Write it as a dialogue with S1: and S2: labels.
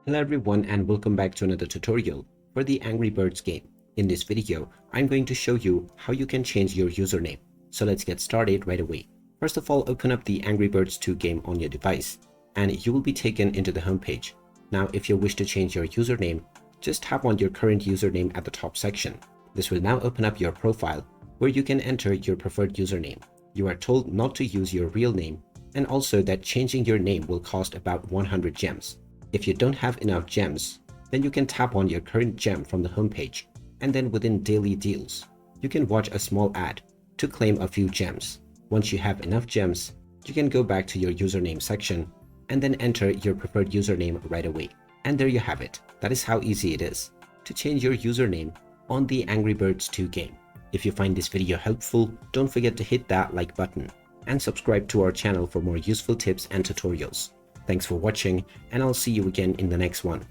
S1: Hello everyone and welcome back to another tutorial for the Angry Birds game. In this video, I'm going to show you how you can change your username. So let's get started right away. First of all, open up the Angry Birds 2 game on your device and you will be taken into the home page. Now, if you wish to change your username, just tap on your current username at the top section. This will now open up your profile where you can enter your preferred username. You are told not to use your real name and also that changing your name will cost about 100 gems. If you don't have enough gems, then you can tap on your current gem from the homepage, and then within daily deals, you can watch a small ad to claim a few gems. Once you have enough gems, you can go back to your username section and then enter your preferred username right away. And there you have it. That is how easy it is to change your username on the Angry Birds 2 game. If you find this video helpful, don't forget to hit that like button and subscribe to our channel for more useful tips and tutorials. Thanks for watching, and I'll see you again in the next one.